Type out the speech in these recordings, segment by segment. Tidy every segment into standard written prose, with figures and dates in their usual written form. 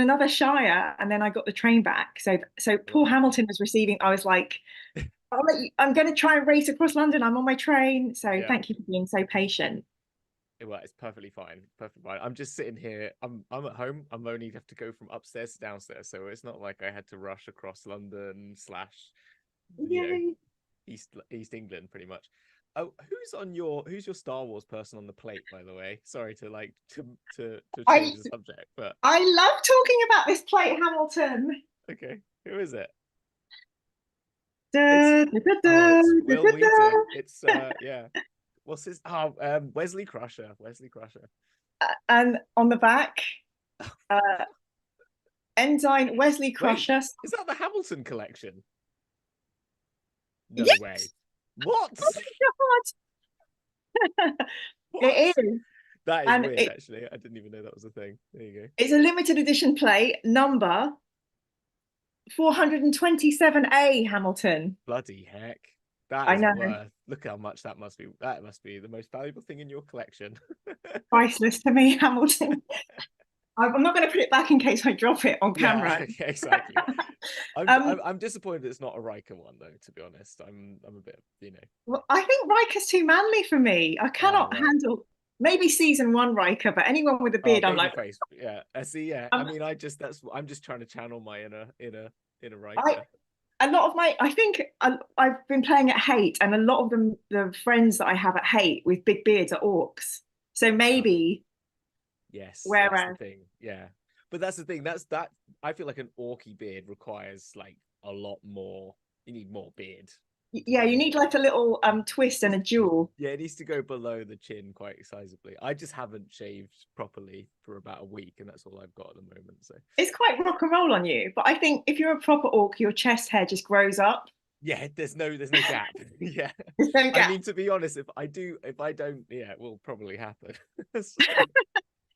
another shire, and then I got the train back. So poor Right. Hamilton was receiving. I was like, I'm going to try and race across London. I'm on my train. So Yeah. thank you for being so patient. Well, it's perfectly fine. Perfectly fine. I'm just sitting here. I'm at home. I'm only have to go from upstairs to downstairs, so it's not like I had to rush across London slash, you know, Yay. East England, pretty much. Oh, who's your Star Wars person on the plate, by the way? Sorry to like to I change the subject, but I love talking about this plate, Hamilton. okay, who is it? It's Da, da, da, oh, da, it's da, Will da, Wheaton. It's da. yeah. What's his? Oh, Wesley Crusher. Wesley Crusher. And on the back, uh, Ensign Wesley Wait, Crusher. is that the Hamilton collection? No way. Yes! What? Oh my God! What? It is. That is And weird, actually. I didn't even know that was a thing. There you go. it's a limited edition plate, number 427A, Hamilton. Bloody heck. That I is know, worth. Look how much that must be. That must be the most valuable thing in your collection. priceless to me, Hamilton. I'm not going to put it back in case I drop it on Yeah, camera. exactly. I'm, Um, I'm I'm disappointed it's not a Riker one though, to be honest. I'm a bit, well, I think Riker's too manly for me. I Oh cannot right. handle maybe season one Riker, but anyone with a Oh, beard, I'm like, babyface. Yeah. I see, yeah. I um, mean, I'm just trying to channel my inner I Riker. a lot of my I think I've been playing at Hate, and a lot of them, the friends that I have at Hate with big beards are orcs. So Ah. maybe Yes, that's the whereas thing. Yeah. But that's the thing. That's that I feel like an orky beard requires like a lot more. You need more beard to yeah, you be. need like a little twist and a jewel. Yeah, it needs to go below the chin quite sizably. I just haven't shaved properly for about a week, and that's all I've got at the moment. So It's quite rock and roll on you, but I think if you're a proper orc, your chest hair just grows up. yeah, there's no gap. Yeah. There's no I gap. mean, to be honest, if I don't, yeah, it will probably happen. So,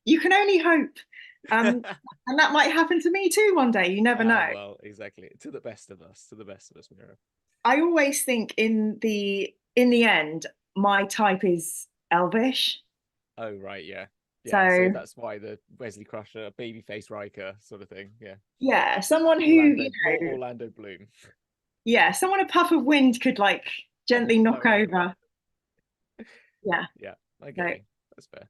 You can only hope. Um, and that might happen to me too one day. You never know. well, exactly. To the best of us, Mira. I always think in the end, my type is elvish. Oh right, yeah, yeah. So So that's why the Wesley Crusher, babyface Riker sort of thing. Yeah, yeah, someone who, Orlando, more Orlando Bloom. yeah, someone a puff of wind could like gently knock Blow over. over. Yeah. Yeah, I So get you. That's fair.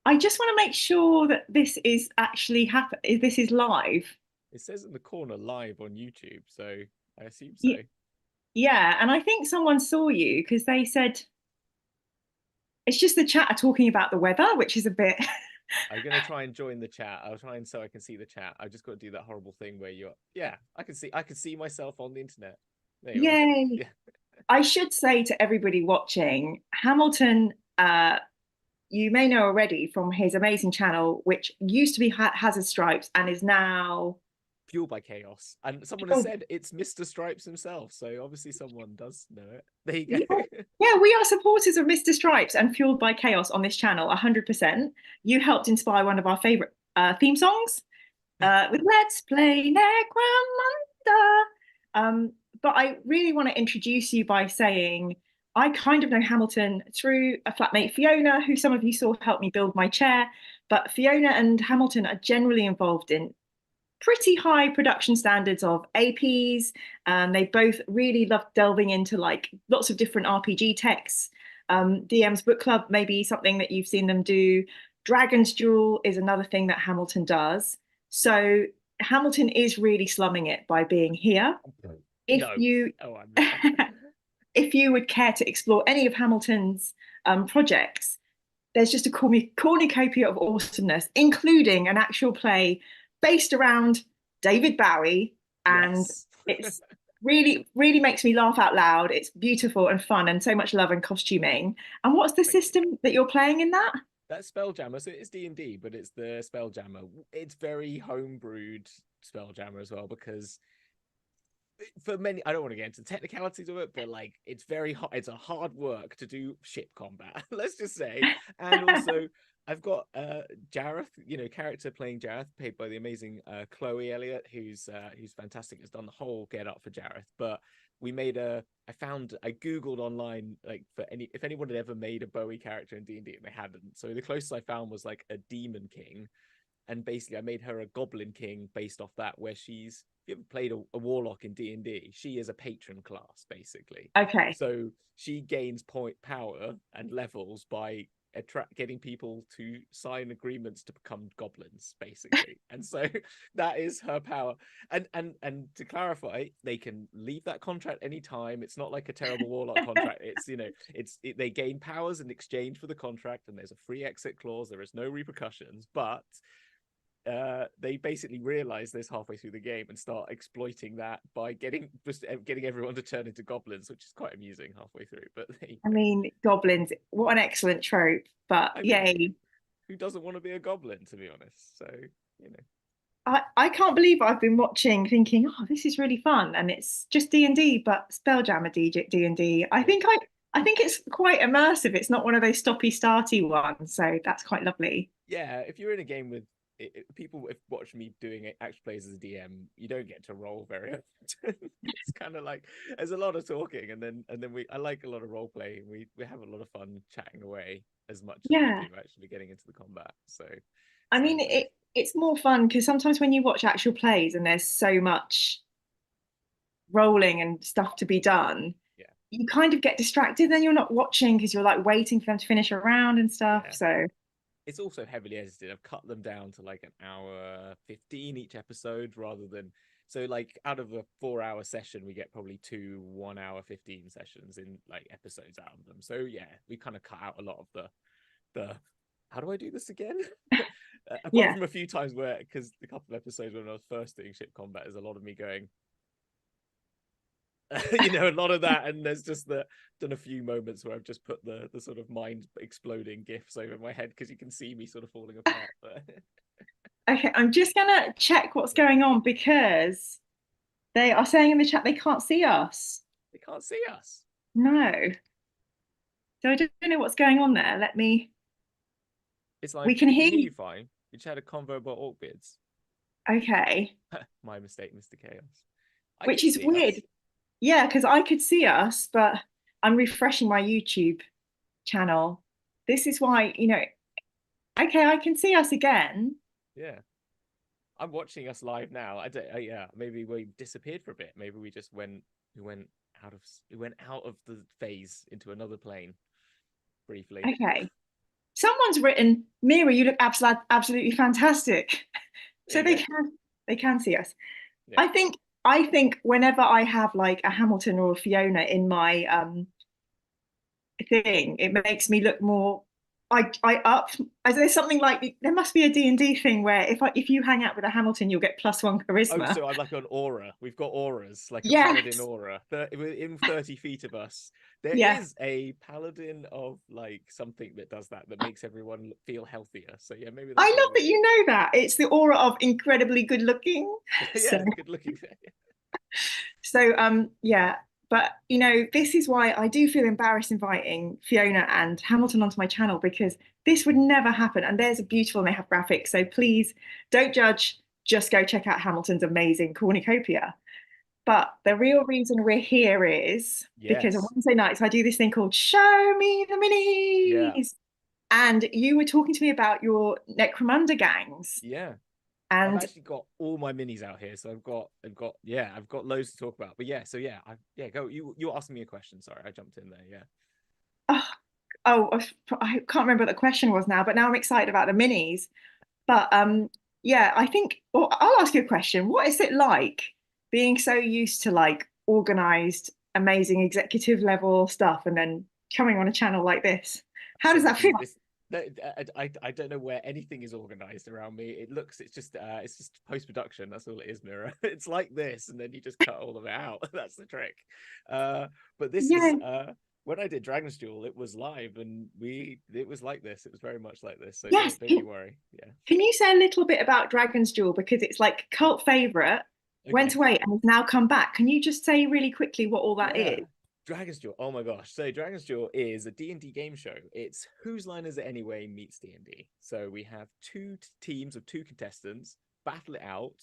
I just want to make sure that this is actually happen. This is live. It says in the corner live on YouTube, so I assume so. Y- Yeah, and I think someone saw you because they said it's just the chat are talking about the weather, which is a bit. I'm gonna try and join the chat. I'll try and so I can see the chat. I've just got to do that horrible thing where you're. Yeah, I can see myself on the internet. There you are. Yay. Yeah. I should say to everybody watching, Hamilton, you may know already from his amazing channel, which used to be Hazard Stripes and is now. Fueled by chaos. And someone has said it's Mr. Stripes himself. So obviously someone does know it. There you Yeah, go. yeah, we are supporters of Mr. Stripes and Fueled by Chaos on this channel, 100%. You helped inspire one of our favorite theme songs with Let's Play Necromunda. But I really want to introduce you by saying I kind of know Hamilton through a flatmate, Fiona, who some of you saw help me build my chair. But Fiona and Hamilton are generally involved in pretty high production standards of APs. They both really love delving into like lots of different RPG texts. DM's Book Club may be something that you've seen them do. Dragon's Duel is another thing that Hamilton does. So Hamilton is really slumming it by being here. If No. you Oh, I'm not. if you would care to explore any of Hamilton's projects, there's just a cornucopia of awesomeness, including an actual play based around David Bowie. And Yes. it's really makes me laugh out loud. It's beautiful and fun and so much love and costuming. And what's the Thank you. system that you're playing in that? That's Spelljammer. So it's D&D, but it's the Spelljammer. It's very homebrewed Spelljammer as well because for many, I don't want to get into the technicalities of it, but like it's very hard. It's a hard work to do ship combat, let's just say. And also, I've got Jareth, character playing Jareth, played by the amazing Chloe Elliott, who's fantastic. Has done the whole get up for Jareth. But we made I googled online like for if anyone had ever made a Bowie character in D&D, and they hadn't. So the closest I found was like a Demon King, and basically I made her a goblin king based off that, where she's, if you ever played a warlock in D&D, she is a patron class basically. Okay. So she gains point power and levels by getting people to sign agreements to become goblins basically. And so that is her power. And to clarify, they can leave that contract anytime. It's not like a terrible warlock contract. It's, you know, they gain powers in exchange for the contract, and there's a free exit clause. There is no repercussions, but they basically realize this halfway through the game and start exploiting that by getting everyone to turn into goblins, which is quite amusing halfway through. But I mean, goblins, what an excellent trope, but I mean, yay. who doesn't want to be a goblin, to be honest? So, you know. I can't believe I've been watching thinking, oh, this is really fun. And it's just D&D, but Spelljammer D&D. I think it's quite immersive. It's not one of those stoppy starty ones. So that's quite lovely. Yeah, if you're in a game with people, if watch me doing it, actual plays as a DM, you don't get to roll very often. It's kind of like there's a lot of talking, and then I like a lot of role play. We have a lot of fun chatting away as much as Yeah. we do actually getting into the combat. So I mean, nice. it's more fun because sometimes when you watch actual plays and there's so much rolling and stuff to be done, Yeah, you kind of get distracted. Then you're not watching because you're like waiting for them to finish a round and stuff. yeah. So It's also heavily edited. I've cut them down to like an hour 15 each episode, rather than, so like out of a 4-hour session we get probably 2 1 hour 15 sessions in like episodes out of them. So yeah, we kind of cut out a lot of the how do I do this again? Apart yeah. from a few times where, because a couple of episodes when I was first doing ship combat, there's a lot of me going you know, a lot of that, and there's just done a few moments where I've just put the sort of mind exploding gifs over my head because you can see me sort of falling apart. But Okay, I'm just gonna check what's going on because they are saying in the chat they can't see us. they can't see us. No. So I don't know what's going on there. It's like We can we can hear hear you. you fine. We just had a convo about orc beards. Okay. My mistake, Mr. Chaos. I Which can is see weird. us. Yeah, because I could see us, but I'm refreshing my YouTube channel. This is why, okay, I can see us again. Yeah, I'm watching us live now. I don't. Yeah, maybe we disappeared for a bit. Maybe we went we went out of the phase into another plane briefly. Okay. Someone's written, Mira, you look absolutely fantastic. There So you go. they can see us. Yeah. I think whenever I have like a Hamilton or a Fiona in my thing, it makes me look more. I up. There's something like there must be a D&D thing where if you hang out with a Hamilton, you'll get +1 Oh, charisma. so I'm like an aura. We've got auras, like a paladin Yes. aura. Within 30 feet of us, there Yeah. is a paladin of like something that does that makes everyone feel healthier. So yeah, maybe I that's what love it that is. you know that. It's the aura of incredibly good looking. Yeah, So it's good looking. yeah. But this is why I do feel embarrassed inviting Fiona and Hamilton onto my channel because this would never happen. And there's a beautiful and they have graphics. So please don't judge. Just go check out Hamilton's amazing cornucopia. But the real reason we're here is because on Yes. Wednesday nights I do this thing called Show Me the Yeah. Minis. And you were talking to me about your Necromunda gangs. Yeah. I've And actually got all my minis out here, so I've got loads to talk about. But yeah, so yeah, go. You asking me a question. Sorry, I jumped in there. Yeah. oh, oh, I can't remember what the question was now, but now I'm excited about the minis. But yeah, I think, well, I'll ask you a question. What is it like being so used to like organized, amazing executive level stuff and then coming on a channel like this? How does So that feel? I don't know where anything is organized around me. It's just post production. That's all it is, Mirror. It's like this, and then you just cut all of it out. That's the trick. But this is Yeah. when I did Dragon's Duel, it was live, and it was like this. It was very much like this. So Yes. don't you worry. Yeah. Can you say a little bit about Dragon's Duel because it's like cult favorite, went Okay. away and has now come back? Can you just say really quickly what all that Yeah. is? Dragon's Duel. Oh my gosh. So Dragon's Duel is a D&D game show. It's Whose Line Is It Anyway meets D&D. So we have two teams of two contestants battle it out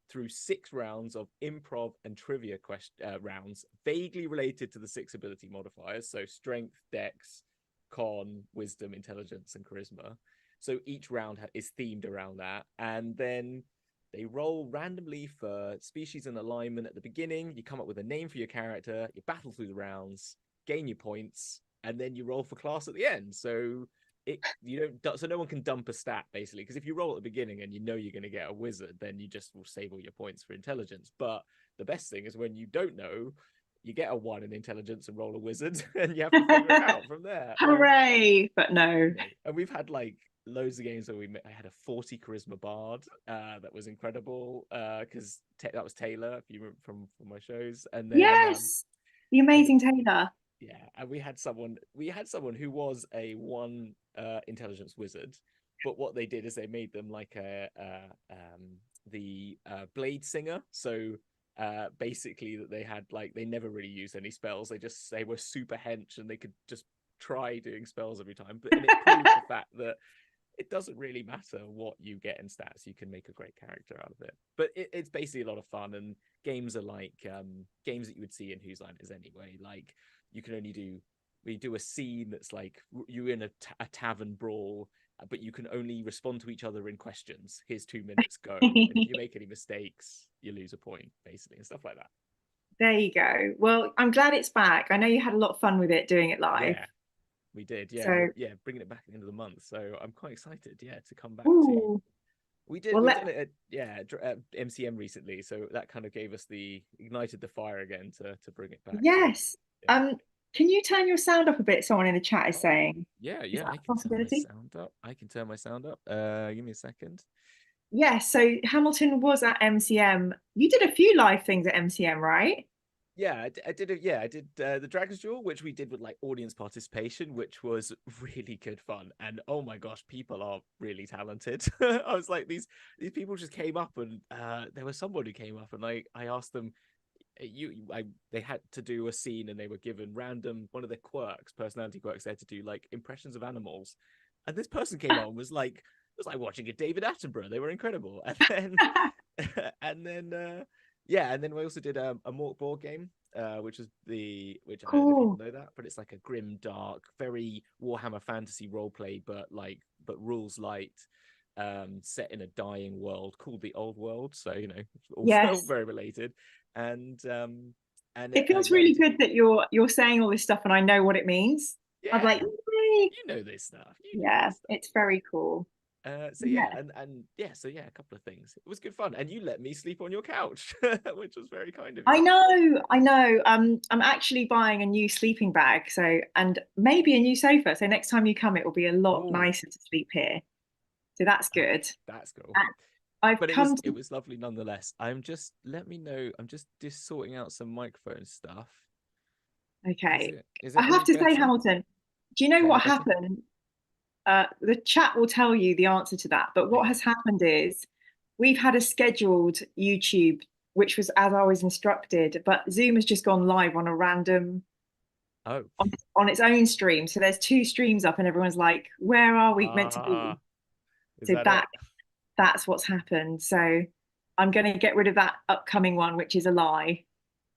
through 6 rounds of improv and trivia rounds vaguely related to the 6 ability modifiers. So strength, dex, con, wisdom, intelligence, and charisma. So each round is themed around that, and then they roll randomly for species and alignment at the beginning. You come up with a name for your character, you battle through the rounds, gain your points, and then you roll for class at the end. So so no one can dump a stat basically, because if you roll at the beginning and you know you're going to get a wizard, then you just will save all your points for intelligence. But the best thing is when you don't know, you get a 1 in intelligence and roll a wizard, and you have to figure it out from there. Hooray! But no. And we've had like loads of games where I had a 40 charisma bard that was incredible, because that was Taylor, if you remember from my shows. And then Yes, the amazing Taylor. yeah, and we had someone who was a 1 intelligence wizard, but what they did is they made them like the blade singer. So basically that they had like, they never really used any spells, they were super hench and they could just try doing spells every time. But and it proved the fact that it doesn't really matter what you get in stats, you can make a great character out of it. But it's basically a lot of fun, and games are like games that you would see in Whose Line Is It Anyway. Like you can only do a scene that's like you're in a tavern brawl, but you can only respond to each other in questions. Here's 2 minutes, go. And if you make any mistakes, you lose a point, basically, and stuff like that. There you go. Well, I'm glad it's back. I know you had a lot of fun with it doing it live. Yeah, we did. Yeah, So, yeah, bringing it back at the end of the month. So I'm quite excited. Yeah, to come back to. ooh, We did. well, We did it at MCM recently, so that kind of gave us ignited the fire again to bring it back. yes. Yeah. Can you turn your sound up a bit? Someone in the chat is saying. Yeah, Is yeah, that I a can turn my possibility? sound up. Give me a second. Yes. So Hamilton was at MCM. You did a few live things at MCM, right? Yeah, I did it. Yeah, I did the Dragon's Duel, which we did with like audience participation, which was really good fun. And oh my gosh, people are really talented. I was like, these people just came up, and there was someone who came up, and I asked them, they had to do a scene, and they were given random one of their personality quirks. They had to do like impressions of animals, and this person came on and was like, it was like watching a David Attenborough. They were incredible. And then yeah, and then we also did a Mork board game, which I don't know if Cool. people know that, but it's like a grim, dark, very Warhammer fantasy roleplay, but rules light, set in a dying world called the Old World. So all Yes. very related, and It feels really good that you're saying all this stuff and I know what it means. I'm like, yeah, yay. you know this stuff. Yeah, it's very cool. So yeah, and yeah, so yeah, a couple of things. It was good fun, and you let me sleep on your couch, which was very kind of you. I know. I'm actually buying a new sleeping bag, and maybe a new sofa. So next time you come, it will be a lot nicer to sleep here. So that's good. That's cool. But it was lovely nonetheless. Let me know. I'm just sorting out some microphone stuff. Okay. Is it I have to better? say, Hamilton, do you know what happened? The chat will tell you the answer to that. But what has happened is we've had a scheduled YouTube, which was as I was instructed, but Zoom has just gone live on a random on its own stream. So there's 2 streams up, and everyone's like, "Where are we meant to be?" So that's what's happened. So I'm going to get rid of that upcoming one, which is a lie.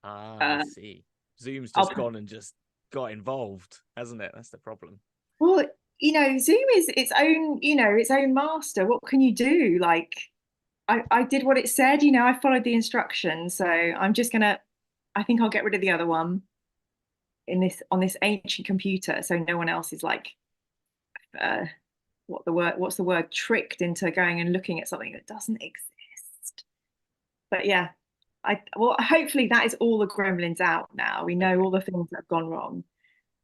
I see. Zoom's just gone and just got involved, hasn't it? That's the problem. Well, Zoom is its own master. What can you do? Like, I did what it said, I followed the instructions. So I'm just gonna, I think I'll get rid of the other one on this ancient computer, so no one else is like, what's the word, tricked into going and looking at something that doesn't exist. But yeah, hopefully that is all the gremlins out now. We know all the things that have gone wrong.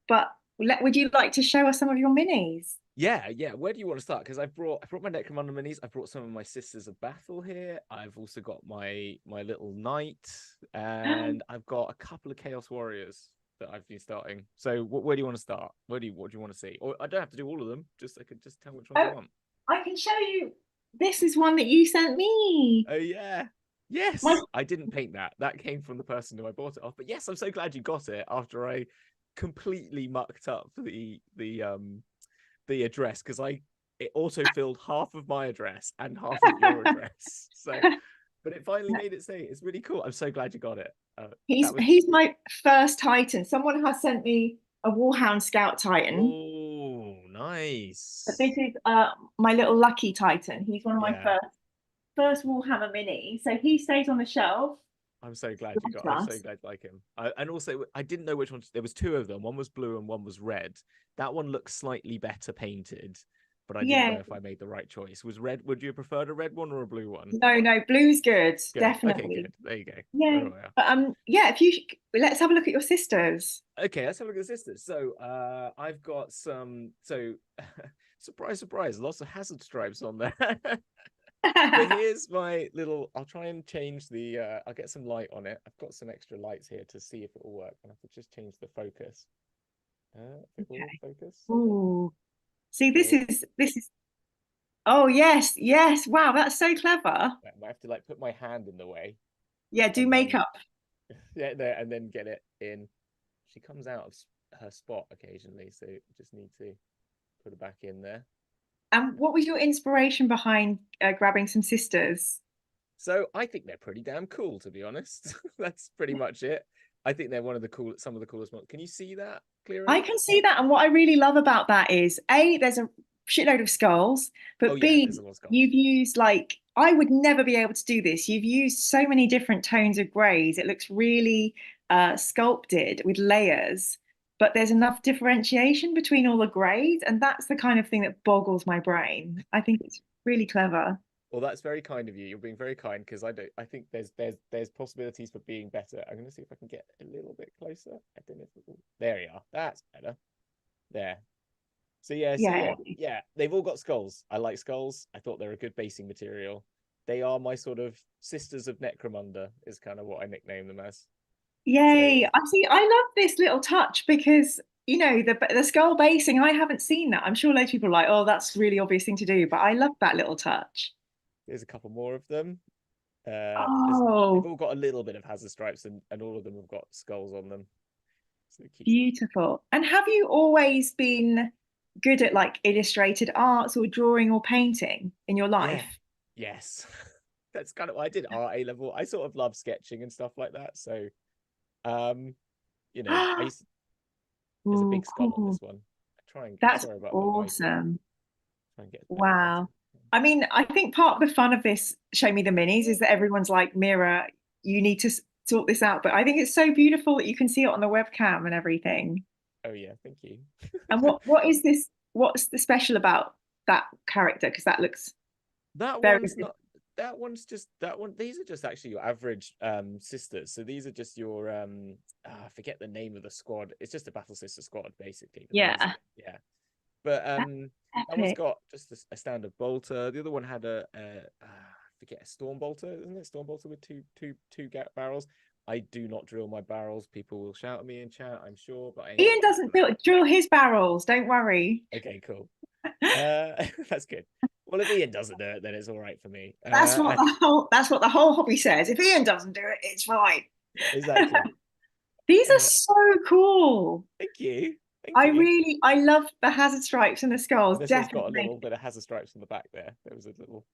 But would you like to show us some of your minis? Yeah. Where do you want to start? Because I brought my Necromunda minis. I brought some of my Sisters of Battle here. I've also got my little knight, and I've got a couple of Chaos Warriors that I've been starting. So where do you want to start? What do you want to see? Or I don't have to do all of them. I could just tell which ones you want. I can show you. This is one that you sent me. Oh yeah. Yes. I didn't paint that. That came from the person who I bought it off. But yes, I'm so glad you got it after I completely mucked up the address, because it auto-filled half of my address and half of your address. So, but it finally made it say it's really cool. I'm so glad you got it. He's my first Titan. Someone has sent me a Warhound Scout Titan. Oh, But nice. this is my little lucky Titan. He's one of my Yeah. first Warhammer mini. So he stays on the shelf. I'm so glad you got. I'm so glad you like him. And also, I didn't know which one. There was two of them. One was blue and one was red. That one looks slightly better painted, but I didn't Yeah. know if I made the right choice. Was red? Would you have preferred a red one or a blue one? No, blue's good, Good. Okay, definitely. good. There you go. Yeah. There we are. But yeah, if you let's have a look at your sisters. Okay, let's have a look at the sisters. So, I've got some. So, surprise, surprise, lots of hazard stripes on there. But here's my little. I'll try and change the. I'll get some light on it. I've got some extra lights here to see if it will work. I have to just change the focus. If it will focus. Ooh. See, Cool. this is. Oh yes, yes. Wow, that's so clever. I might have to like put my hand in the way Yeah, do and then makeup. yeah, there, and then get it in. She comes out of her spot occasionally, so just need to put her back in there. And what was your inspiration behind grabbing some sisters? So I think they're pretty damn cool, to be honest. That's pretty much it. I think they're one of the some of the coolest ones. Can you see that clear I enough? can see that, and what I really love about that is A, there's a shitload of skulls, Oh but yeah, B, there's a lot of skulls. you've used like I would never be able to do this. You've used so many different tones of greys. It looks really sculpted with layers, but there's enough differentiation between all the greys, and that's the kind of thing that boggles my brain. I think it's really clever. Well, that's very kind of you. You're being very kind because I don't. I think there's possibilities for being better. I'm going to see if I can get a little bit closer. I don't know if it will... There you are. That's better. There. So yeah, Yeah. yeah. They've all got skulls. I like skulls. I thought they're a good basing material. They are my sort of sisters of Necromunda, is kind of what I nickname them as. So Yay. I see. I love this little touch because, the skull basing, I haven't seen that. I'm sure loads of people are like, oh, that's a really obvious thing to do, but I love that little touch. there's a couple more of them. They've Oh, all got a little bit of hazard stripes, and all of them have got skulls on them. So it keeps it. beautiful. And have you always been good at like illustrated arts or drawing or painting in your Yeah. life? Yes. That's kind of what I did art A level. I sort of love sketching and stuff like that. So, um, I used there's a Oh, big skull on cool. this one. I'm That's sorry about the lighting. awesome. Try and get better lighting. Wow. I mean, I think part of the fun of this Show Me the Minis is that everyone's like, Mira, you need to sort this out. But I think it's so beautiful that you can see it on the webcam and everything. Oh yeah, thank you. And what is this? What's the special about that character? Because that looks That very one's not. That one's just that one. These are just actually your average sisters. So these are just your I forget the name of the squad. It's just a battle sister squad basically. yeah, Yeah. But that one's epic. got just a standard bolter. The other one had I forget, a storm bolter, isn't it? Storm bolter with two barrels. I do not drill my barrels. People will shout at me in chat, I'm sure, but I ain't Ian got time doesn't for drill his barrels. Don't worry. that. Okay, cool. That's good. Well, if Ian doesn't do it, then it's all right for me. That's what the whole hobby says. If Ian doesn't do it, it's fine. Exactly. These are so cool. Thank you. Thank you. I love the hazard stripes and the skulls. And this one's got a Definitely little bit of hazard stripes on the back there. There was a little.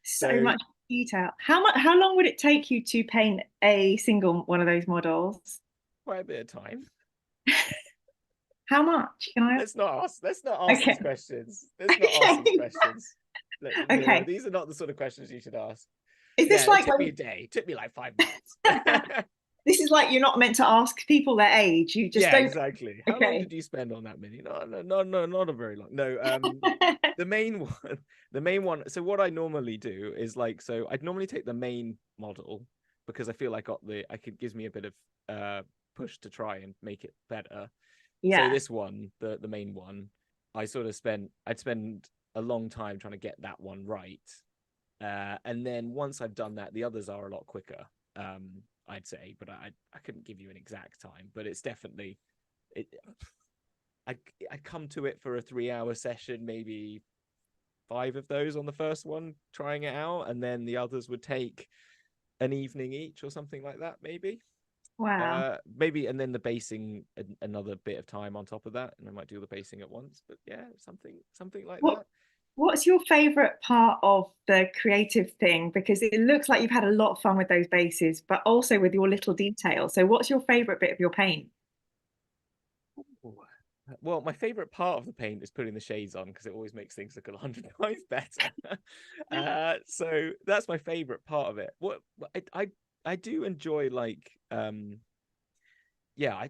so So much detail. How long would it take you to paint a single one of those models? quite a bit of time. How much? Can I? Let's not ask Okay. these questions. Let's not ask these questions. Okay. These are not the sort of questions you should ask. Is this Yeah, like it took me when, a day. It took me like 5 minutes. this is like you're not meant to ask people their age. You just Yeah, don't. exactly. How long Okay. did you spend on that mini? No, not a very long. No, the main one, the main one. So what I normally do is like, so I'd normally take the main model because I feel like it gives me a bit of push to try and make it better. So Yeah. this one, the main one, I'd spend a long time trying to get that one right. And then once I've done that, the others are a lot quicker. I'd say, but I couldn't give you an exact time, but it's definitely I come to it for a 3-hour session, maybe 5 of those on the first one, trying it out, and then the others would take an evening each or something like that, maybe. Wow. Maybe, and then the basing another bit of time on top of that, and I might do the basing at once. But yeah, something like What that. What's your favorite part of the creative thing? Because it looks like you've had a lot of fun with those bases, but also with your little detail. So what's your favorite bit of your paint? Ooh. Well, my favorite part of the paint is putting the shades on because it always makes things look 100 times better. So that's my favorite part of it. I do enjoy like yeah,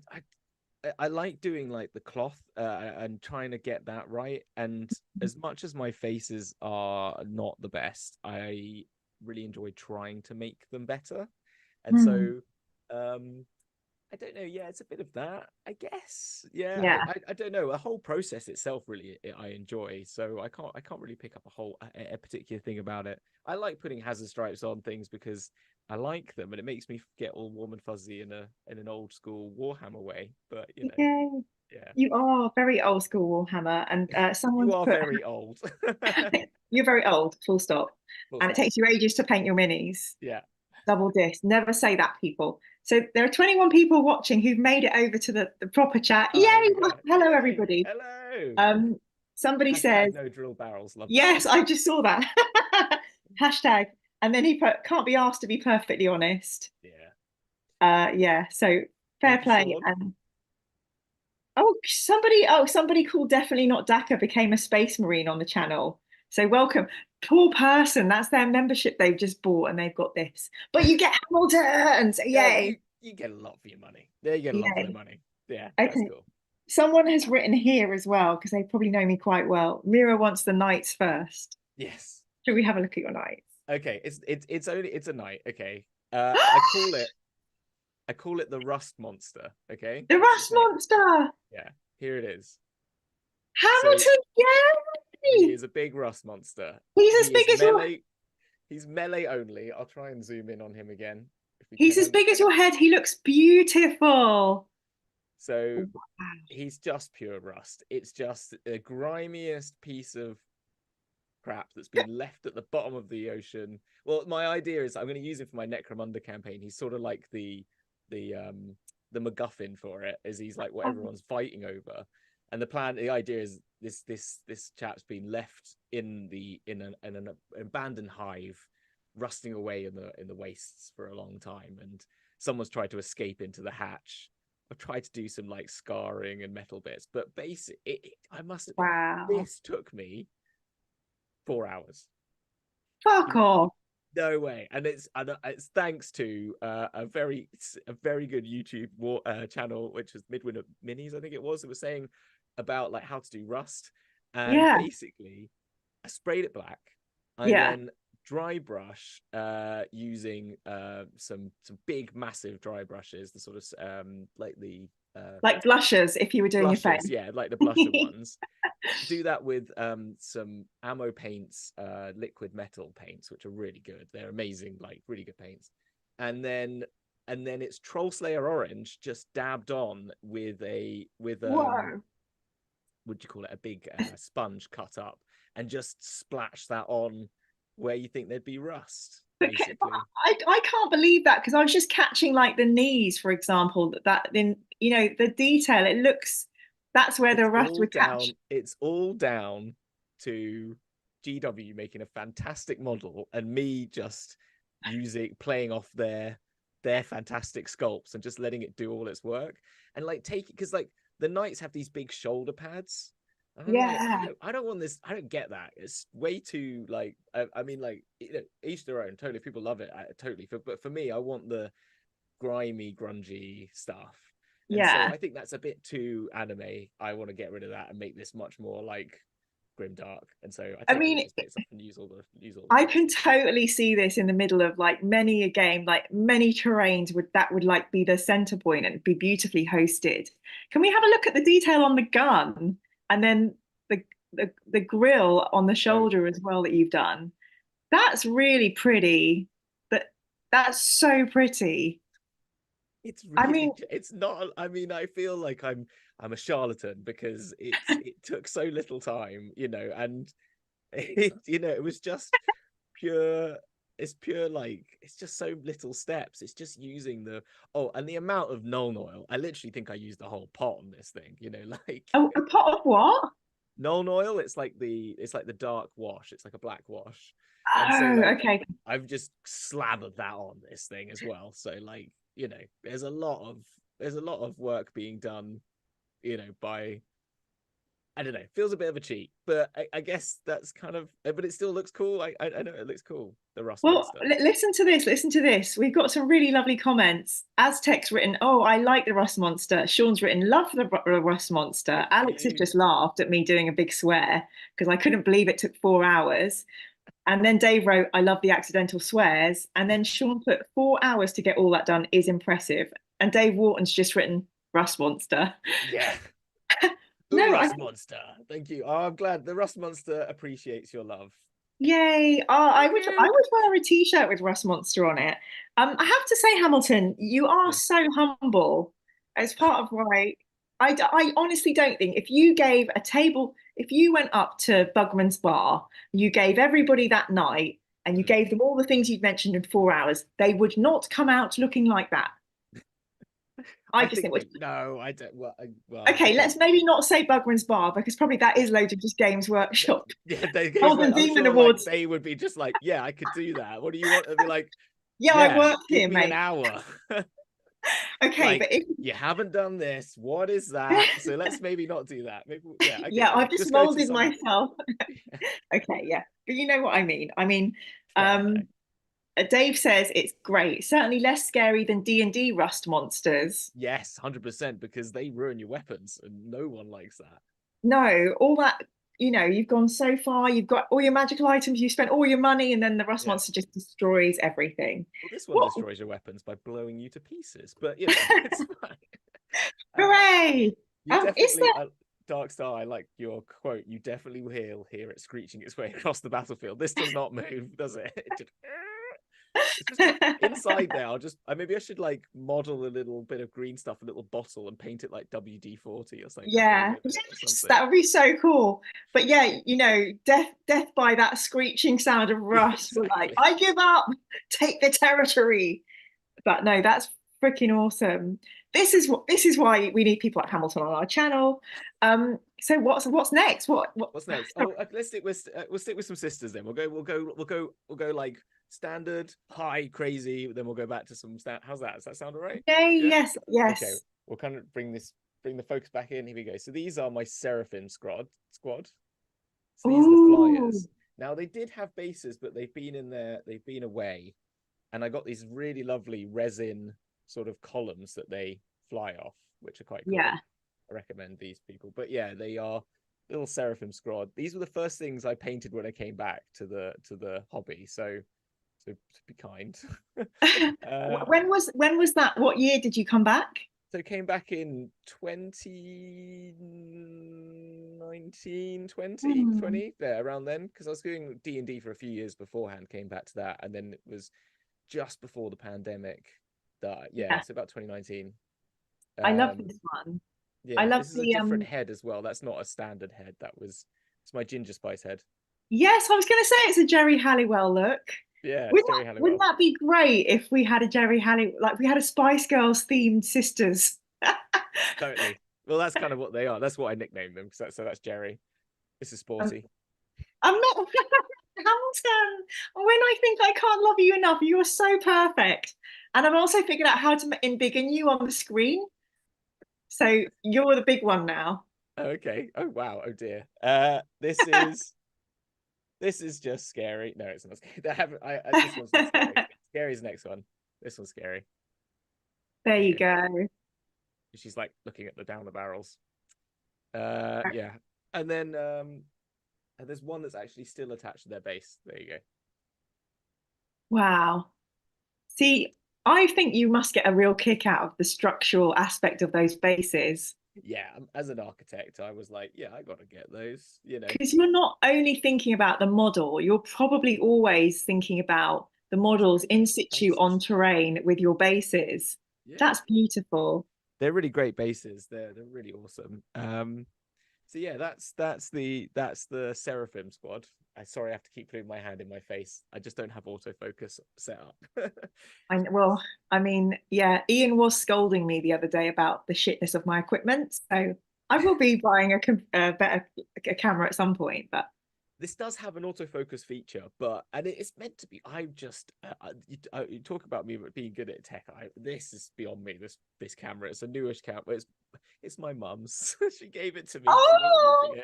I like doing like the cloth and trying to get that right. And as much as my faces are not the best, I really enjoy trying to make them better. And Hmm. so I don't know. Yeah, it's a bit of that, I guess. Yeah, Yeah. I don't know. The whole process itself really I enjoy. So I can't really pick up a particular thing about it. I like putting hazard stripes on things because I like them and it makes me get all warm and fuzzy in an old school Warhammer way. But you know, Yeah. yeah. You are very old school Warhammer, and You someone's are put very old. you're very old, full stop. Full And it stop. takes you ages to paint your minis. Yeah. Double disc. Never say that, people. So there are 21 people watching who've made it over to the proper chat. Oh, here Yay! we go. Hello, Yay! everybody. Hello. Um, somebody Hashtag says, no drill barrels. Love that. yes, I just saw that. Hashtag. And then he put, can't be asked to be perfectly honest. Yeah. Yeah, so fair Thank you, play. Sean. And somebody called Definitely Not Daka became a space marine on the channel. So welcome. Poor person, that's their membership they've just bought and they've got this. But you get Hamilton, so Yeah, yay. you get a lot for your money. There you get a lot for their Yay. money. Yeah, that's Okay. cool. Someone has written here as well, because they probably know me quite well. Mira wants the knights first. Yes. Should we have a look at your knights? Okay, it's a night. Okay. I call it the rust monster. Okay, The that's its Rust name. Monster! Yeah, here it is. So Hamilton, he yay! is a big rust monster. He's as He big is as your melee. He's melee only. I'll try and zoom in on him again if we he's as can. big as your head. He looks beautiful. So Wow. he's just pure rust. It's just the grimiest piece of crap that's been left at the bottom of the ocean. Well, my idea is I'm going to use it for my Necromunda campaign. He's sort of like the the MacGuffin for it, as he's like what everyone's fighting over. And the idea is this chap's been left in an abandoned hive, rusting away in the wastes for a long time, and someone's tried to escape into the hatch. I've tried to do some like scarring and metal bits, but I must admit, Wow. this took me 4 hours. Fuck off. No way, and it's thanks to a very good YouTube channel, which was Midwinter Minis, I think it was. It was saying about like how to do rust, and Yeah. basically, I sprayed it black. I Yeah. then dry brush using some big massive dry brushes, the sort of like the Like blushers if you were doing your blushes, face. yeah, like the blusher ones. Do that with some ammo paints, liquid metal paints, which are really good. They're amazing, like really good paints. And then it's Troll Slayer orange just dabbed on with Whoa. what do you call it, a big sponge cut up, and just splash that on where you think there'd be rust, Okay, but basically. I can't believe that because I was just catching like the knees, for example, that then the detail, it looks that's where the rust would catch. It's all down to GW making a fantastic model and me just playing off their fantastic sculpts and just letting it do all its work, and like take it because like the knights have these big shoulder pads, and I'm like, Yeah. I don't want this. I don't get that. It's way too like. I mean, like each their own. Totally, if people love it. Totally. But for me, I want the grimy, grungy stuff. And so Yeah. I think that's a bit too anime. I want to get rid of that and make this much more like grim dark. And so I I take all mean, those bits off and use all the I good can stuff. totally see this in the middle of like many a game, like many terrains would like be the center point and be beautifully hosted. Can we have a look at the detail on the gun and then the grill on the So shoulder as well that you've done? That's really pretty. But that's so pretty. it's I mean, it's not. I mean, I feel like I'm a charlatan because it took so little time, and it was just pure. It's pure like it's just so little steps. It's just using and the amount of Nuln Oil. I literally think I used the whole pot on this thing. Like a pot of what? Nuln Oil. It's like the dark wash. It's like a black wash, and so Oh, like okay. I've just slathered that on this thing as well. So like there's a lot of work being done, by I don't know, feels a bit of a cheat, but I guess that's kind of, but it still looks cool. I know it looks cool, the Rust Well, Monster. listen to this. Listen to this. We've got some really lovely comments. Aztec's written, "Oh, I like the Rust Monster." Sean's written, "Love the Rust Monster." Thank Alex has you. just laughed at me doing a big swear because I couldn't believe it took 4 hours. And then Dave wrote, "I love the accidental swears." And then Sean put 4 hours to get all that done is impressive. And Dave Wharton's just written Rust Monster. Yeah. The No, Rust Monster. Thank you. Oh, I'm glad the Rust Monster appreciates your love. yay. Oh, I would wear a t-shirt with Rust Monster on it. I have to say, Hamilton, you are Yeah. so humble. As part of why I honestly don't think if you gave a table, if you went up to Bugman's Bar, you gave everybody that night and you gave them all the things you'd mentioned in 4 hours, they would not come out looking like that. I just think no, I don't. okay, let's maybe not say Bugman's Bar because probably that is loads of just Games Workshop. Yeah, Golden I'm Demon sure like Awards. they would be just like, yeah, I could do that. What do you want? They'd be like, Yeah, I work give here, me an mate. hour. Okay, like, but if you haven't done this, what is that? So let's maybe not do that. Maybe, yeah, I yeah, get you. I've just go to molded some. myself. Okay, yeah, but you know what I mean. I mean, Fair play. Dave says it's great. Certainly less scary than D&D Rust monsters. Yes, 100%, because they ruin your weapons, and no one likes that. No, all that, you know, you've gone so far. You've got all your magical items. You spent all your money, and then the Rust Yeah. monster just destroys everything. Well, this one What? destroys your weapons by blowing you to pieces, but you know, it's fine. Hooray! You Is definitely, there? Dark Star, I like your quote. You definitely will hear it screeching its way across the battlefield. This does not move, does it? It's just inside there. Maybe I should like model a little bit of green stuff, a little bottle, and paint it like WD-40 or something. Yeah, Or yes, something. that would be so cool. But yeah, you know, death by that screeching sound of Yeah, rust. We're like, exactly. I give up, take the territory. But no, that's freaking awesome. This is why we need people like Hamilton on our channel. So what's next? What's next? Oh, let's stick with we'll stick with some sisters then. We'll go like standard, high, crazy. Then we'll go back to some how's that? Does that sound all right? Yay, Yeah. yes, Okay. yes. We'll kind of bring the focus back in. Here we go. So these are my Seraphim squad. So these are the Ooh, flyers. Now they did have bases, but they've been away. And I got these really lovely resin sort of columns that they fly off, which are quite cool. yeah. I recommend these people. But yeah, they are little Seraphim squad. These were the first things I painted when I came back to the hobby. So be kind. When was that? What year did you come back? So came back in 2019, 2020, there around then, because I was doing D&D for a few years beforehand, came back to that, and then it was just before the pandemic that, yeah. So about 2019. I love this one. I Yeah, love this is a the different head as well. That's not a standard head. It's my ginger spice head. yes, I was going to say it's a Jerry Halliwell look. Yeah, it's Jerry Halliwell. Wouldn't that be great if we had a Jerry Halliwell, like we had a Spice Girls themed sisters? Totally. Well, that's kind of what they are. That's what I nicknamed them. So that's Jerry. This is sporty. I'm not Hamilton. When I think I can't love you enough, you are so perfect. And I've also figured out how to embiggen you on the screen. So you're the big one now. Okay. Oh wow. Oh dear. This is just scary. No, it's not scary. This one's not scary. Scary's the next one. This one's scary. There you go. She's like looking at down the barrels. Yeah. And then there's one that's actually still attached to their base. There you go. Wow. See, I think you must get a real kick out of the structural aspect of those bases. Yeah, as an architect, I was like, yeah, I got to get those, Because you're not only thinking about the model, you're probably always thinking about the models in situ bases. on terrain with your bases. Yeah. That's beautiful. They're really great bases. They're really awesome. So yeah, that's the Seraphim squad. Sorry, I have to keep putting my hand in my face. I just don't have autofocus set up. Well, I mean, yeah, Ian was scolding me the other day about the shitness of my equipment. So I will be buying a better camera at some point. But this does have an autofocus feature, and it's meant to be. I just you talk about me being good at tech. This is beyond me. This camera, it's a newish camera. It's my mum's. She gave it to me. She wasn't Oh, using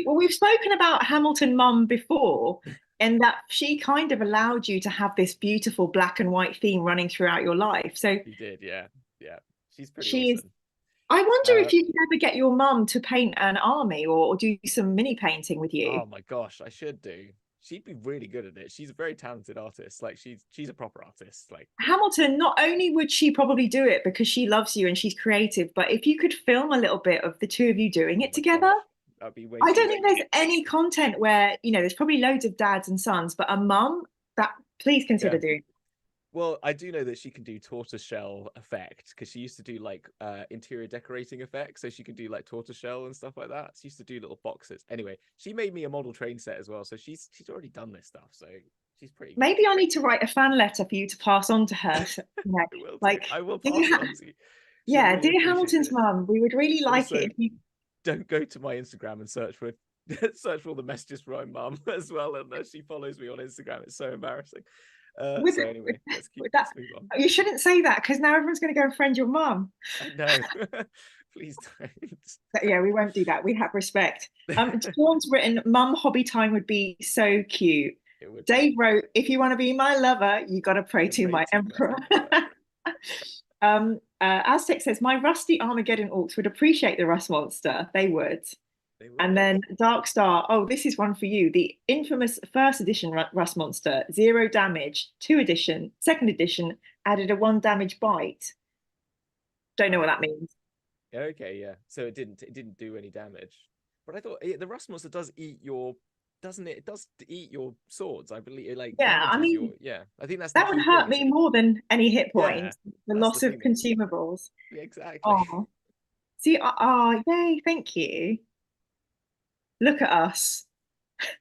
it. we've spoken about Hamilton Mum before, and that she kind of allowed you to have this beautiful black and white theme running throughout your life. So She did, yeah, yeah. She's pretty she is. awesome. I wonder Uh, if you could ever get your mum to paint an army or do some mini painting with you. oh my gosh, I should do. She'd be really good at it. She's a very talented artist. Like she's a proper artist. Like Hamilton, not only would she probably do it because she loves you and she's creative, but if you could film a little bit of the two of you doing oh it my gosh, together, that'd be way I too don't think sweet. there's any content where, there's probably loads of dads and sons, but a mum, that please consider Yeah. doing. Well, I do know that she can do tortoiseshell effect because she used to do like interior decorating effects. So she can do like tortoiseshell and stuff like that. She used to do little boxes. Anyway, she made me a model train set as well. So she's already done this stuff. So she's pretty good. Maybe I need to write a fan letter for you to pass on to her. So, I will do. like, I will dear pass it on to you. She'll yeah, really dear appreciate Hamilton's this. mum, we would really like Also, it if you. don't go to my Instagram and search for search for all the messages from my mum as well. And she follows me on Instagram. It's so embarrassing. With, So anyway, with that, let's move on. you shouldn't say that because now everyone's going to go and friend your mum. I know. Please don't. But yeah, we won't do that. We have respect. Sean's written, "Mum hobby time would be so cute." It would Dave be. wrote, "If you want to be my lover, you got to pray to my emperor." Aztec says, "My rusty Armageddon orcs would appreciate the rust monster. They would." They And would. then Dark Star, oh, this is one for you. The infamous first edition Rust Monster, 0 damage, 2 edition, second edition, added a 1 damage bite. Don't know what that means. Okay, yeah. So it didn't do any damage. But I thought the rust monster does eat your, doesn't it? It does eat your swords. I believe it like Yeah, I damages your, mean, yeah. I think that's the that would key hurt thing. me more than any hit Yeah, points, the that's the loss of thing. consumables. Yeah, exactly. Oh, see, yay, thank you. Look at us.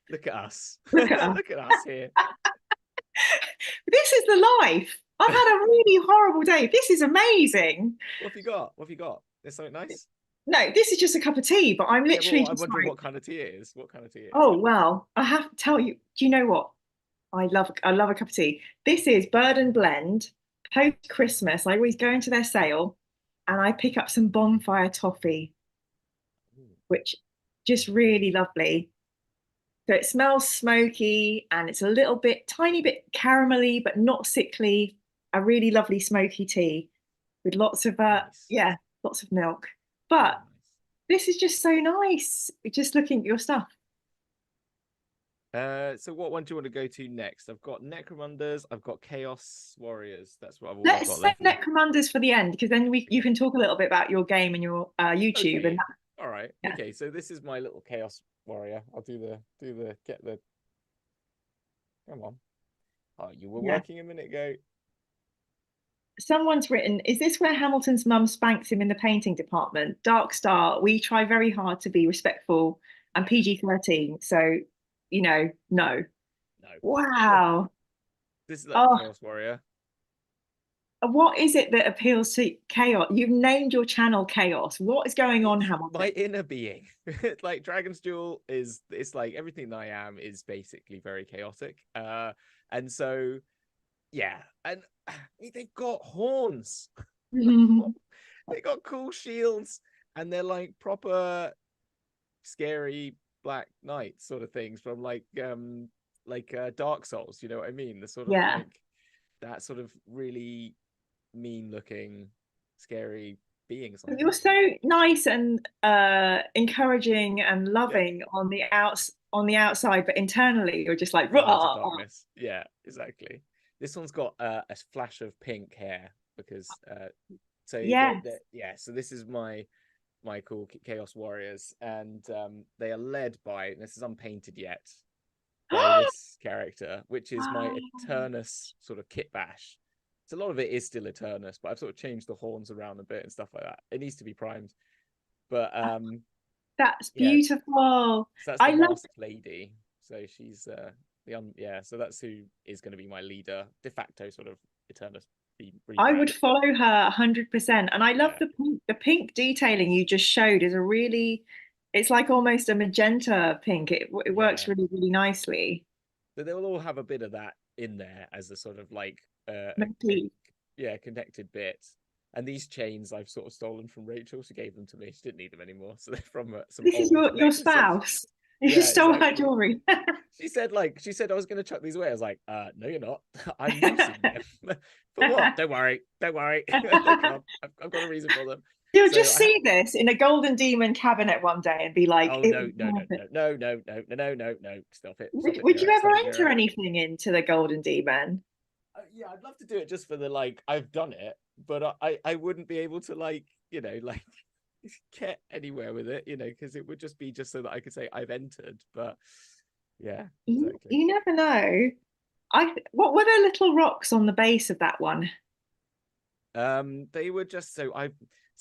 Look at us. Look at us. Look at us here. This is the life. I've had a really horrible day. This is amazing. What have you got? What have you got? There's something nice. No, this is just a cup of tea, but I'm Yeah, literally but I'm just wondering like, what kind of tea it is. What kind of tea it is. oh well, I have to tell you, do you know what? I love a cup of tea. This is Bird and Blend post Christmas. I always go into their sale and I pick up some bonfire toffee, which just really lovely. So it smells smoky and it's a little bit, tiny bit caramelly, but not sickly. A really lovely smoky tea with lots of Nice. yeah, lots of milk. Very But nice. this is just so nice. Just looking at your stuff. So what one do you want to go to next? I've got Necromundas, I've got Chaos Warriors. That's what I've all I've Let's got say left. Necromunders for the end because then you can talk a little bit about your game and your YouTube Okay. and All right. yeah. Okay. So this is my little Chaos Warrior. I'll get the. Come on. Oh, you were Yeah. working a minute ago. Someone's written, is this where Hamilton's mum spanks him in the painting department? Dark Star, we try very hard to be respectful and PG-13. So, no. No. Wow. This is like Oh, Chaos Warrior. what is it that appeals to chaos? You've named your channel Chaos. What is going on, It's Hamilton? my inner being. Like Dragon's Duel it's like everything that I am is basically very chaotic. And so yeah, and they've got horns. They got cool shields, and they're like proper scary Black Knight sort of things from like Dark Souls. You know what I mean? The sort of Yeah. like that sort of really mean looking, scary beings. You're so nice and encouraging and loving on the outside, but internally you're just like, The heart of "Rah!" darkness. Yeah, exactly. This one's got a flash of pink hair because so Yes. yeah. So this is my cool Chaos Warriors, and they are led by, this is unpainted yet, by this character, which is my Eternus sort of kitbash. So a lot of it is still Eternus, but I've sort of changed the horns around a bit and stuff like that. It needs to be primed, but That's yeah. beautiful. So that's I the love masked lady. So she's yeah. So that's who is going to be my leader, de facto sort of Eternus. I would follow her 100%. And I love Yeah. the pink detailing you just showed is a really It's like almost a magenta pink. It works Yeah. really, really nicely. So they'll all have a bit of that in there as a sort of like Maybe. yeah, connected bit. And these chains I've sort of stolen from Rachel. She gave them to me. She didn't need them anymore, so they're from some This is old your collector's items. spouse. You Yeah, stole her exactly. jewelry. She said I was going to chuck these away. I was like, no, you're not. I'm using them. For what? Don't worry. Don't worry. They come. I've got a reason for them. You'll So just I have. see this in a golden demon cabinet one day and be like, Oh it no, was no, no, worth it. no, no, no, no, no, no, no. Stop it. Stop it, Would you Mira. ever Stop it, enter Mira. anything into the golden demon? Yeah, I'd love to do it just for the like. I've done it, but I wouldn't be able to like like get anywhere with it, because it would just be just so that I could say I've entered. But yeah, exactly. You never know. What were the little rocks on the base of that one? They were just so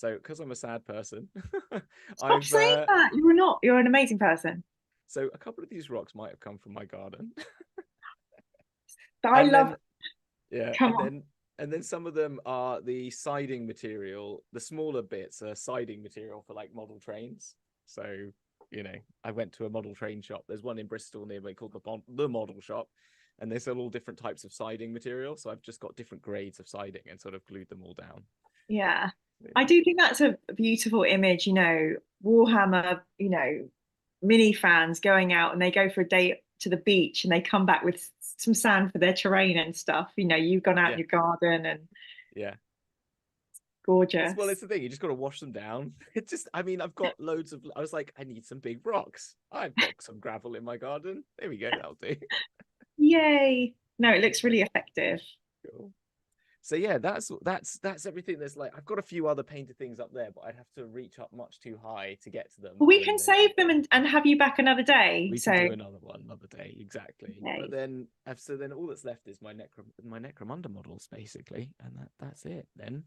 because I'm a sad person, Stop I've saying that. You were not. You're an amazing person. so a couple of these rocks might have come from my garden. But I And love. then yeah, Come on. and then some of them are the siding material. The smaller bits are siding material for like model trains. So I went to a model train shop. There's one in Bristol near me called the Model Shop, and they sell all different types of siding material. So I've just got different grades of siding and sort of glued them all down. Yeah. I Yeah, do think that's a beautiful image, Warhammer, mini fans going out and they go for a day to the beach and they come back with some sand for their terrain and stuff. You've gone out in yeah, your garden and yeah. Well, gorgeous. it's the thing. You just got to wash them down. It's just, I mean, I've got loads of. I was like, I need some big rocks. I've got some gravel in my garden. There we go. That'll do. Yay. No, it looks really effective. Cool. So yeah, that's everything. There's like I've got a few other painted things up there, but I'd have to reach up much too high to get to them. Well, we And can then save them and have you back another day. we can So, do another one another day, exactly. But okay. then so then all that's left is my Necromunda models basically, and that's it. Then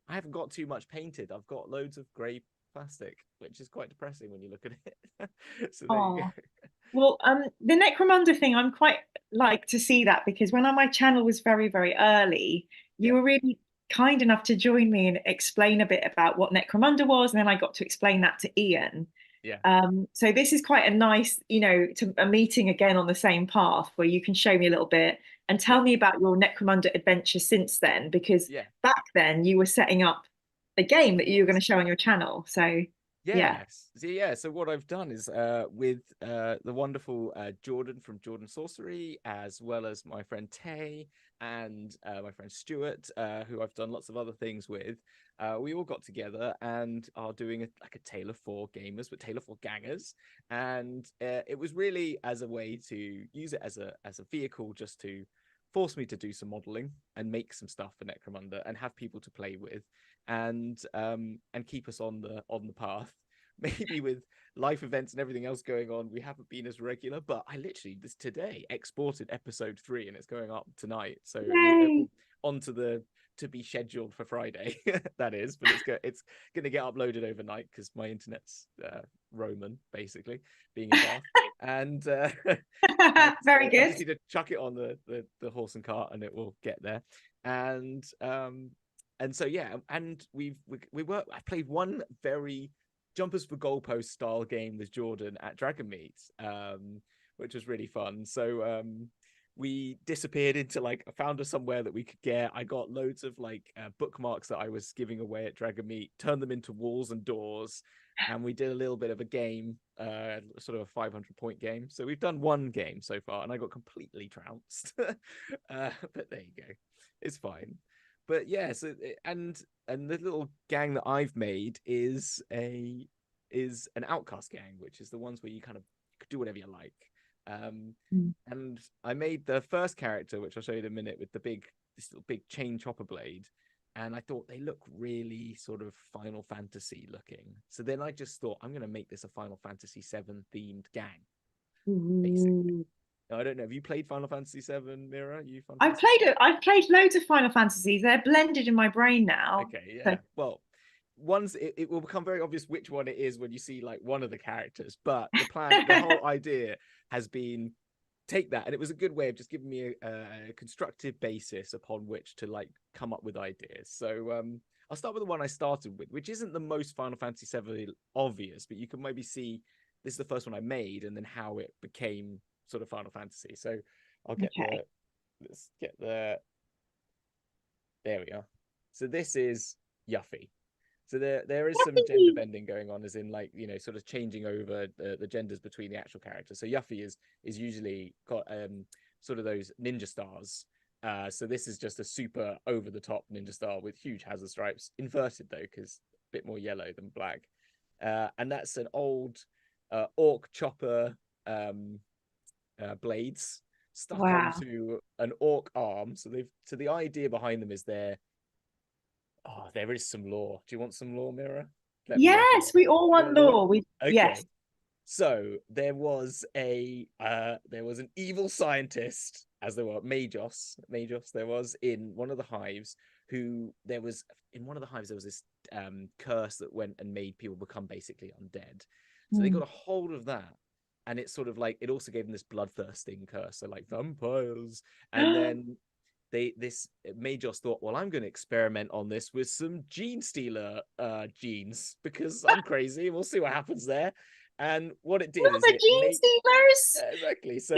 I haven't got too much painted. I've got loads of grey plastic, which is quite depressing when you look at it. So there you Oh, go. well, the Necromunda thing, I'm quite like to see that because when my channel was very, very early, you Yeah, were really kind enough to join me and explain a bit about what Necromunda was, and then I got to explain that to Ian. yeah, So this is quite a nice, to a meeting again on the same path where you can show me a little bit and yeah, tell me about your Necromunda adventure since then, because yeah. back then you were setting up a game I that you were going was. to show on your channel. So yeah. Yes. So, yeah. So what I've done is with the wonderful Jordan from Jordan Sorcery, as well as my friend Tay and my friend Stuart, who I've done lots of other things with. We all got together and are doing like a Tale of Four Gamers, but Tale of Four Gangers, and it was really as a way to use it as a vehicle just to force me to do some modeling and make some stuff for Necromunda and have people to play with and keep us on the path. Maybe with life events and everything else going on, we haven't been as regular. But I literally this today exported episode 3, and it's going up tonight. So Yay. onto the to be scheduled for Friday. That is, but it's going to get uploaded overnight because my internet's Roman, basically being in Bath, and Very I good. just need to chuck it on the horse and cart, and it will get there. And so yeah, and I played one very jumpers for goalpost style game with Jordan at Dragon Meet, which was really fun. So we disappeared into like I found us somewhere that we could get. I got loads of like bookmarks that I was giving away at Dragon Meet, turned them into walls and doors, and we did a little bit of a game, sort of a 500-point game. So we've done one game so far, and I got completely trounced. But there you go, it's fine. But yeah, so and the little gang that I've made is an outcast gang, which is the ones where you kind of do whatever you like. Mm. And I made the first character, which I'll show you in a minute, with this little big chain chopper blade, and I thought they look really sort of Final Fantasy looking. So then I just thought I'm going to make this a Final Fantasy 7 themed gang, basically. Ooh. Now, I don't know. Have you played Final Fantasy 7, Mira? You Final I've Fantasy played 7? it. I've played loads of Final Fantasies. They're blended in my brain now. Okay, So, yeah. Well, it will become very obvious which one it is when you see like one of the characters. But the whole idea has been take that, and it was a good way of just giving me a constructive basis upon which to like come up with ideas. So I'll start with the one I started with, which isn't the most Final Fantasy VII obvious, but you can maybe see this is the first one I made, and then how it became sort of Final Fantasy. So I'll get let's get the, there we are. So this is Yuffie. So there is some gender bending going on, as in like, you know, sort of changing over the genders between the actual characters. So Yuffie is usually got sort of those ninja stars. So this is just a super over the top ninja star with huge hazard stripes, inverted though, because a bit more yellow than black. And that's an old orc chopper blades stuck onto an orc arm. So the idea behind them is there is some lore. Do you want some lore, Mira? Yes, we all want lore. Okay. Yes. So there was an evil scientist, as there were Magos there was in one of the hives, there was this curse that went and made people become basically undead. So they got a hold of that, and it's sort of like, it also gave them this bloodthirsting curse, so like vampires. And then this Magos thought, well, I'm going to experiment on this with some gene stealer genes, because I'm crazy. We'll see what happens there. And what it did is the gene stealers. Yeah, exactly. So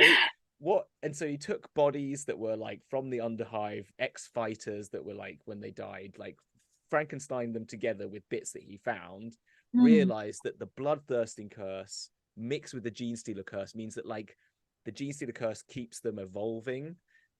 so he took bodies that were like from the Underhive, ex-fighters that were like, when they died, like Frankenstein them together with bits that he found, realized that the bloodthirsting curse mixed with the gene stealer curse means that like the gene stealer curse keeps them evolving.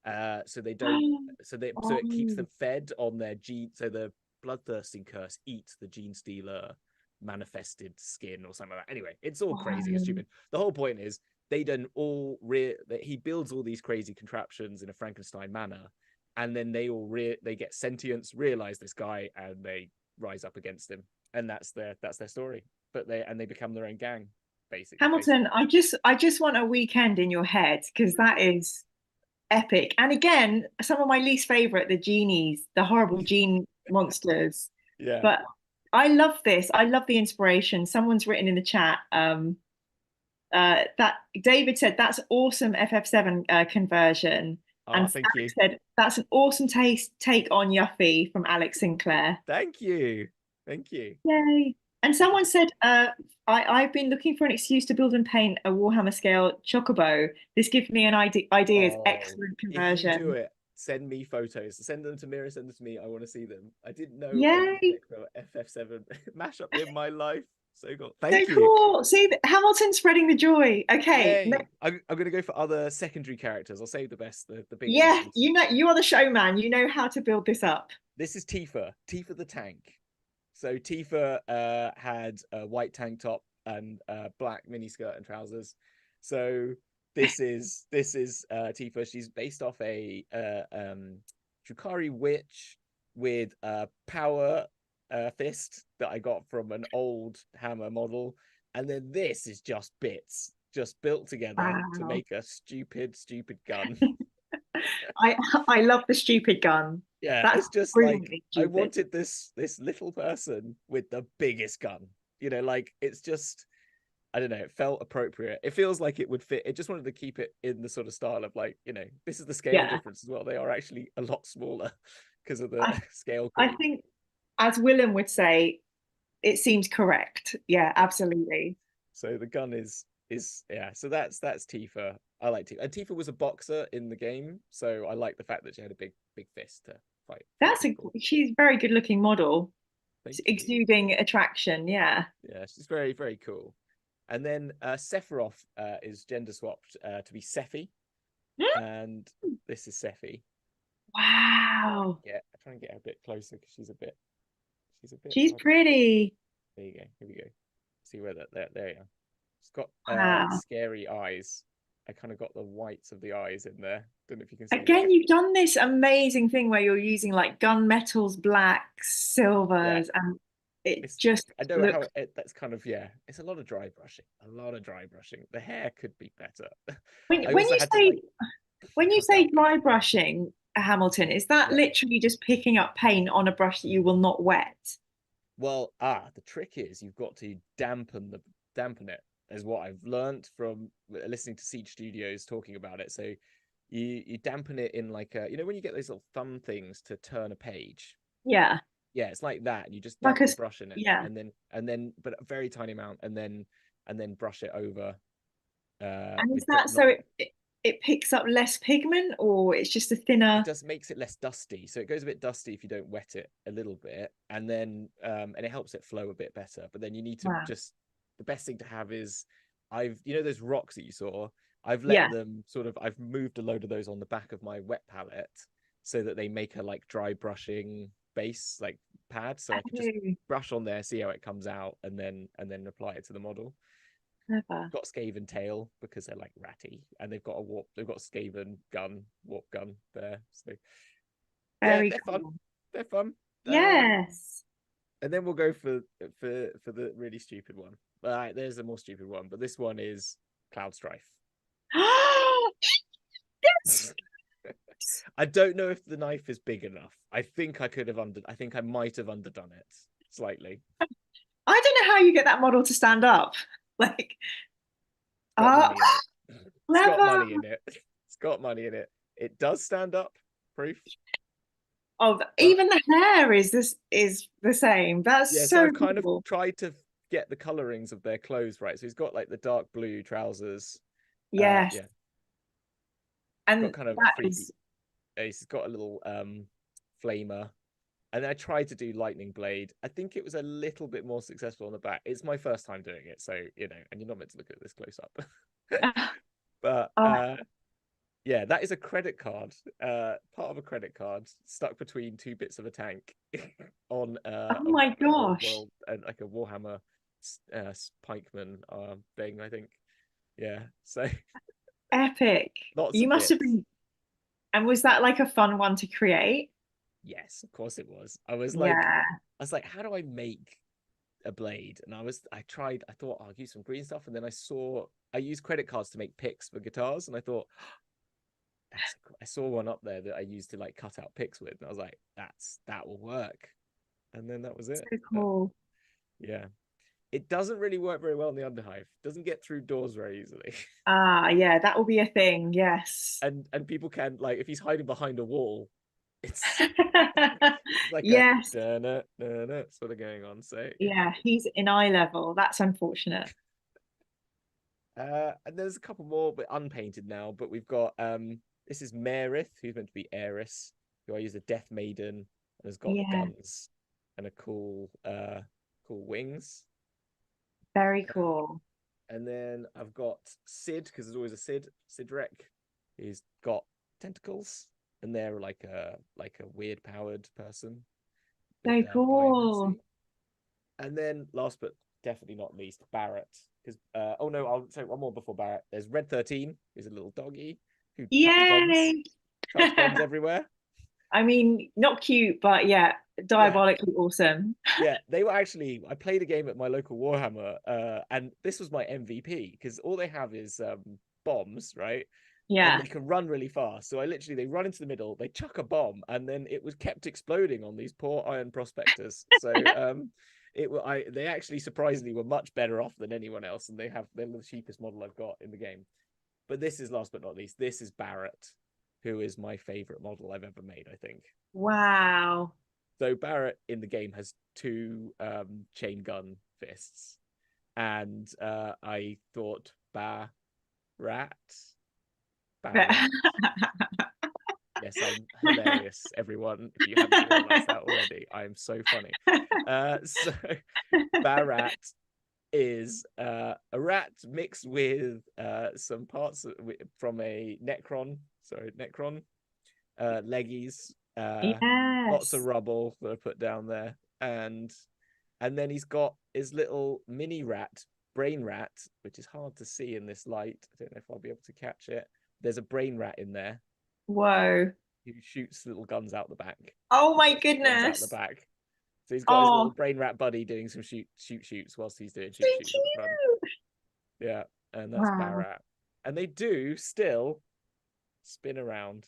So they don't so it keeps them fed on their gene. So the bloodthirsting curse eats the gene stealer manifested skin or something like that. Anyway, it's all crazy and stupid. The whole point is they then that he builds all these crazy contraptions in a Frankenstein manner, and then they get sentience, realize this guy, and they rise up against him, and that's their story. But they become their own gang, basically. Hamilton, I just want a weekend in your head, because that is epic. And again, some of my least favorite, the genies, the horrible gene monsters. Yeah. But I love this. I love the inspiration. Someone's written in the chat that David said that's awesome FF7 conversion. And thank you. said that's an awesome take on Yuffie from Alex Sinclair. Thank you. Yay. And someone said, I've been looking for an excuse to build and paint a Warhammer scale chocobo. This gives me an idea. Excellent conversion. If you do it, send me photos. Send them to Mira, send them to me. I want to see them. I didn't know FF7 mashup in my life. So cool. Thank you. Cool. See, Hamilton spreading the joy. Okay. I'm going to go for other secondary characters. I'll save the best, the big Yeah, ones. you are the showman. You know how to build this up. This is Tifa the tank. So Tifa had a white tank top and black miniskirt and trousers. So this is Tifa. She's based off a Drukhari witch with a power fist that I got from an old hammer model, and then this is just bits just built together to make a stupid gun. I love the stupid gun. Yeah, that's it's just like stupid. I wanted this little person with the biggest gun. You know, like it's just, I don't know, it felt appropriate. It feels like it would fit. It just wanted to keep it in the sort of style of like, you know, this is the scale difference as well. They are actually a lot smaller because of the scale creep. I think, as Willem would say, it seems correct. Yeah, absolutely. So the gun is so that's Tifa. I like Tifa. And Tifa was a boxer in the game, so I like the fact that she had a big fist to fight. She's a very good looking model. Exuding attraction, yeah. Yeah, she's very, very cool. And then Sephiroth is gender swapped to be Sephi. And this is Sephi. Wow. Yeah, I'm trying to get her a bit closer because she's a bit She's pretty. There you go. Here we go. See where there you are. She's got scary eyes. I kind of got the whites of the eyes in there. Don't know if you can see. Again, you've done this amazing thing where you're using like gunmetals, blacks, silvers, and it's just. I know how that's kind of it's a lot of dry brushing. The hair could be better. When you say dry brushing, Hamilton, is that literally just picking up paint on a brush that you will not wet? Well, the trick is you've got to dampen it. is what I've learned from listening to Siege Studios talking about it. So you dampen it in like a, when you get those little thumb things to turn a page. Yeah. Yeah, it's like that. You just Like damp a the brush in it, yeah. and then but a very tiny amount, and then brush it over. And is With that not so it picks up less pigment, or it's just a it thinner? just makes it less dusty. So it goes a bit dusty if you don't wet it a little bit, and then and it helps it flow a bit better. But then you need to Wow. just the best thing to have is those rocks that you saw. I've Yeah. let them I've moved a load of those on the back of my wet palette so that they make a like dry brushing base like pad, so I can just Oh, brush on there, see how it comes out, and then apply it to the model. clever. Got Skaven tail because they're like ratty, and they've got Skaven gun, warp gun there. So yeah, Very they're fun. cool. They're fun. Yes. And then we'll go for the really stupid one. All right, there's a more stupid one, but this one is Cloud Strife. Yes. I don't know if the knife is big enough. I think I think I might have underdone it slightly. I don't know how you get that model to stand up. Like, Got money in it. It's got clever. money in it. It's got money in it. It does stand up. Proof. Oh, But even the hair is the same. That's yeah, so so I've kind of cool. tried to get the colorings of their clothes right. So he's got like the dark blue trousers. Yes. Yeah, got And kind of that freaky. is He's got a little flamer. And then I tried to do lightning blade. I think it was a little bit more successful on the back. It's my first time doing it, so and you're not meant to look at this close up. But oh, yeah, that is a credit card, part of a credit card stuck between two bits of a tank on oh my an old gosh. world and like a Warhammer pikeman thing, I think. Yeah, so Epic. lots You of must have bits. been, and was that like a fun one to create? Yes, of course it was. Yeah. I was like, how do I make a blade? And I thought, I'll use some green stuff, and then I used credit cards to make picks for guitars, and I thought I saw one up there that I used to like cut out picks with, and I was like, that will work. And then that was it. So cool. Yeah, it doesn't really work very well in the Underhive. Doesn't get through doors very easily. Ah, yeah, that will be a thing. Yes. And people can, like, if he's hiding behind a wall, it's like a Yes. sort of going on. So Yeah, he's in eye level. That's unfortunate. and there's a couple more, but unpainted now. But we've got this is Marith, who's meant to be Eris, who I use a Death Maiden and has got the Yeah, guns and a cool wings. very cool. And then I've got Sid, because there's always a Sidrek, who's got tentacles, and they're like a weird powered person with So cool. biomancy. And then last but definitely not least, Barrett. Because oh no, I'll say one more before Barrett. There's Red 13, who's a little doggy who Yay. chucks bombs everywhere. I mean, not cute, but yeah, Yeah, diabolically awesome. yeah. They were actually. I played a game at my local Warhammer, and this was my MVP because all they have is bombs, right? And Yeah. they can run really fast. So they run into the middle, they chuck a bomb, and then it was kept exploding on these poor iron prospectors. So they actually surprisingly were much better off than anyone else, and they're the cheapest model I've got in the game. But this is last but not least, this is Barrett, who is my favorite model I've ever made, I think. Wow. So Barrett in the game has two chain gun fists, and I thought Barrat. Yes, I'm hilarious, everyone. If you haven't realized that already, I'm so funny. So Barrat is a rat mixed with some parts from a Necron, leggies, lots of Yes. rubble that are put down there, and then he's got his little mini rat, brain rat, which is hard to see in this light. I don't know if I'll be able to catch it. There's a brain rat in there Whoa. who shoots little guns out the back. Oh my Guns out the goodness. back. So he's got his little Oh, brain rat buddy doing some shoots whilst he's doing so shoots at the front. cute. Yeah, and that's Wow. Barat. And they do still spin around.